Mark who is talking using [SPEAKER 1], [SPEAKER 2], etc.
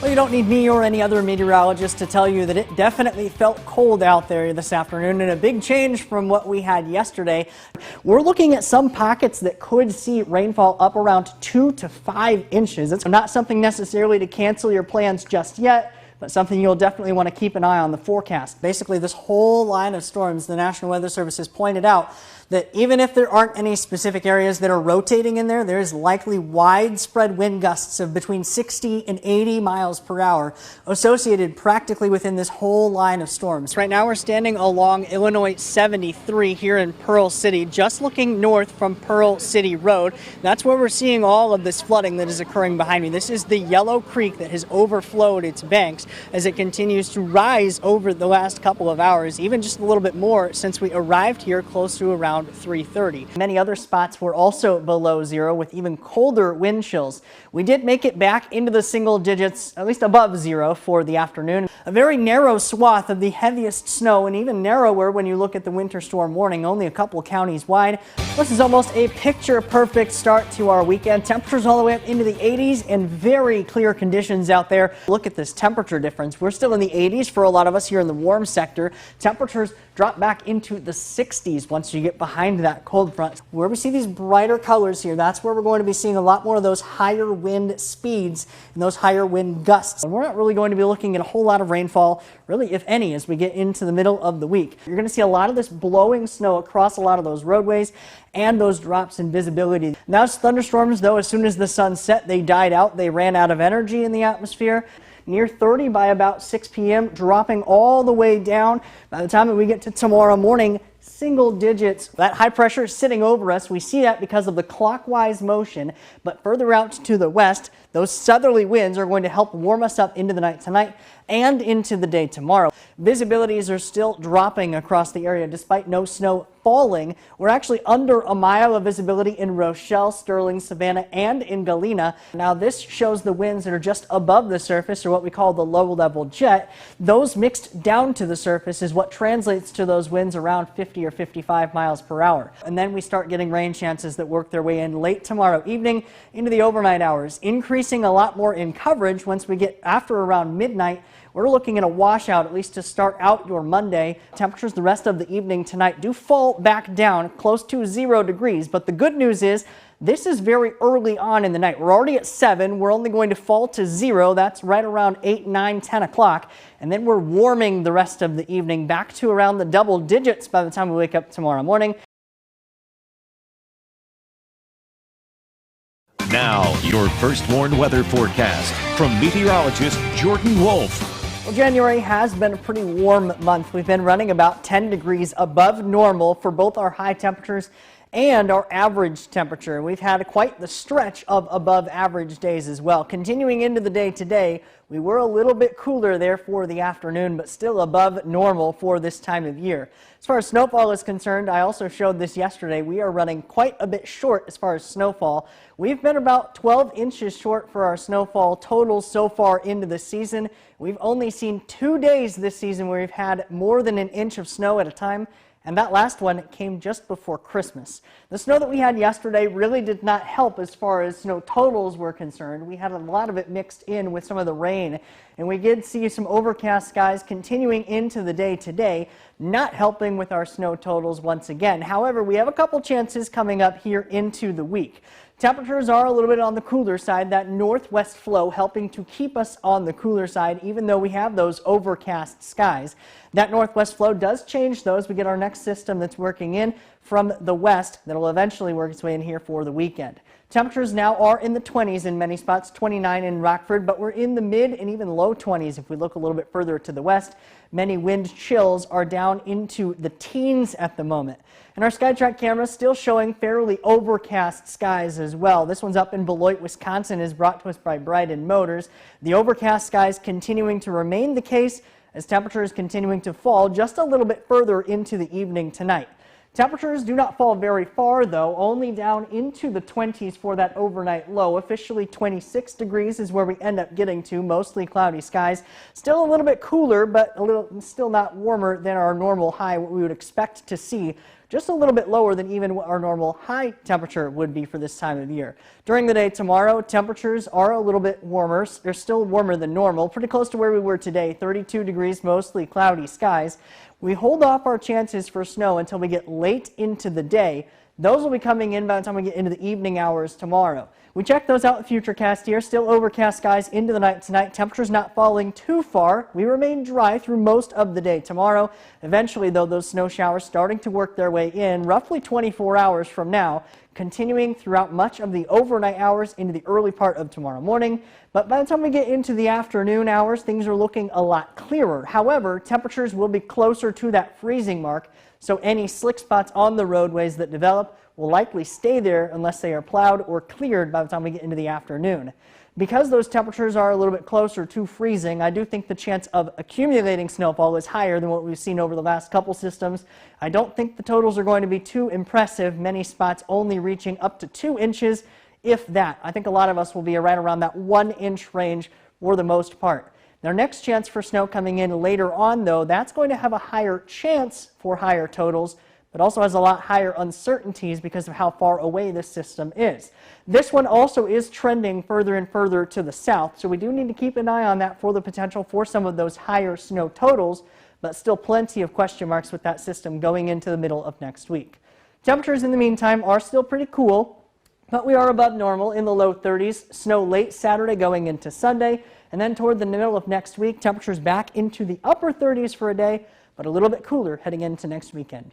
[SPEAKER 1] Well, you don't need me or any other meteorologist to tell you that it definitely felt cold out there this afternoon, and a big change from what we had yesterday. We're looking at some pockets that could see rainfall up around 2 to 5 inches. It's not something necessarily to cancel your plans just yet, but something you'll definitely want to keep an eye on the forecast. Basically, this whole line of storms, the National Weather Service has pointed out that even if there aren't any specific areas that are rotating in there, there's likely widespread wind gusts of between 60 and 80 miles per hour associated practically within this whole line of storms. Right now we're standing along Illinois 73 here in Pearl City, just looking north from Pearl City Road. That's where we're seeing all of this flooding that is occurring behind me. This is the Yellow Creek that has overflowed its banks as it continues to rise over the last couple of hours, even just a little bit more since we arrived here close to around 3:30. Many other spots were also below zero with even colder wind chills. We did make it back into the single digits, at least above zero for the afternoon. A very narrow swath of the heaviest snow, and even narrower when you look at the winter storm warning, only a couple counties wide. This is almost a picture perfect start to our weekend. Temperatures all the way up into the 80s and very clear conditions out there. Look at this temperature difference. We're still in the 80s for a lot of us here in the warm sector. Temperatures drop back into the 60s once you get behind that cold front. Where we see these brighter colors here, that's where we're going to be seeing a lot more of those higher wind speeds and those higher wind gusts. And we're not really going to be looking at a whole lot of rainfall, really, if any, as we get into the middle of the week. You're going to see a lot of this blowing snow across a lot of those roadways and those drops in visibility. Now, thunderstorms, though, as soon as the sun set, they died out. They ran out of energy in the atmosphere. Near 30 by about 6 p.m., dropping all the way down. By the time that we get to tomorrow morning, single digits. That high pressure is sitting over us. We see that because of the clockwise motion, but further out to the west, those southerly winds are going to help warm us up into the night tonight and into the day tomorrow. Visibilities are still dropping across the area despite no snow falling. We're actually under a mile of visibility in Rochelle, Sterling, Savannah, and in Galena. Now this shows the winds that are just above the surface, or what we call the low-level jet. Those mixed down to the surface is what translates to those winds around 50 or 55 miles per hour. And then we start getting rain chances that work their way in late tomorrow evening into the overnight hours, increasing a lot more in coverage once we get after around midnight. We're looking at a washout, at least to start out your Monday. Temperatures the rest of the evening tonight do fall back down close to 0 degrees, but the good news is this is very early on in the night. We're already at 7. We're only going to fall to 0. That's right around 8, 9, 10 o'clock. And then we're warming the rest of the evening back to around the double digits by the time we wake up tomorrow morning.
[SPEAKER 2] Now, your first warned weather forecast from meteorologist Jordan Wolfe.
[SPEAKER 1] Well, January has been a pretty warm month. We've been running about 10 degrees above normal for both our high temperatures and our average temperature. We've had quite the stretch of above average days as well. Continuing into the day today, we were a little bit cooler there for the afternoon, but still above normal for this time of year. As far as snowfall is concerned, I also showed this yesterday. We are running quite a bit short as far as snowfall. We've been about 12 inches short for our snowfall totals so far into the season. We've only seen 2 days this season where we've had more than an inch of snow at a time. And that last one came just before Christmas. The snow that we had yesterday really did not help as far as snow totals were concerned. We had a lot of it mixed in with some of the rain, and we did see some overcast skies continuing into the day today, not helping with our snow totals once again. However, we have a couple chances coming up here into the week. Temperatures are a little bit on the cooler side, that northwest flow helping to keep us on the cooler side, even though we have those overcast skies. That northwest flow does change those. We get our next system that's working in from the west that will eventually work its way in here for the weekend. Temperatures now are in the 20s in many spots, 29 in Rockford, but we're in the mid and even low 20s if we look a little bit further to the west. Many wind chills are down into the teens at the moment. And our SkyTrack camera still showing fairly overcast skies as well. This one's up in Beloit, Wisconsin, is brought to us by Bryden Motors. The overcast skies continuing to remain the case as temperatures continuing to fall just a little bit further into the evening tonight. Temperatures do not fall very far, though, only down into the 20s for that overnight low. Officially 26 degrees is where we end up getting to, mostly cloudy skies. Still a little bit cooler, but still not warmer than our normal high, what we would expect to see just a little bit lower than even what our normal high temperature would be for this time of year. During the day tomorrow, temperatures are a little bit warmer. They're still warmer than normal, pretty close to where we were today, 32 degrees, mostly cloudy skies. We hold off our chances for snow until we get late into the day. Those will be coming in by the time we get into the evening hours tomorrow. We checked those out in Futurecast here. Still overcast skies into the night tonight. Temperatures not falling too far. We remain dry through most of the day tomorrow. Eventually, though, those snow showers starting to work their way in roughly 24 hours from now, continuing throughout much of the overnight hours into the early part of tomorrow morning. But by the time we get into the afternoon hours, things are looking a lot clearer. However, temperatures will be closer to that freezing mark, so any slick spots on the roadways that develop will likely stay there unless they are plowed or cleared by the time we get into the afternoon. Because those temperatures are a little bit closer to freezing, I do think the chance of accumulating snowfall is higher than what we've seen over the last couple systems. I don't think the totals are going to be too impressive, many spots only reaching up to 2 inches, if that. I think a lot of us will be right around that 1-inch range for the most part. Their next chance for snow coming in later on, though, that's going to have a higher chance for higher totals, but also has a lot higher uncertainties because of how far away this system is. This one also is trending further and further to the south, so we do need to keep an eye on that for the potential for some of those higher snow totals, but still plenty of question marks with that system going into the middle of next week. Temperatures in the meantime are still pretty cool, but we are above normal in the low 30s. Snow late Saturday going into Sunday, and then toward the middle of next week, temperatures back into the upper 30s for a day, but a little bit cooler heading into next weekend.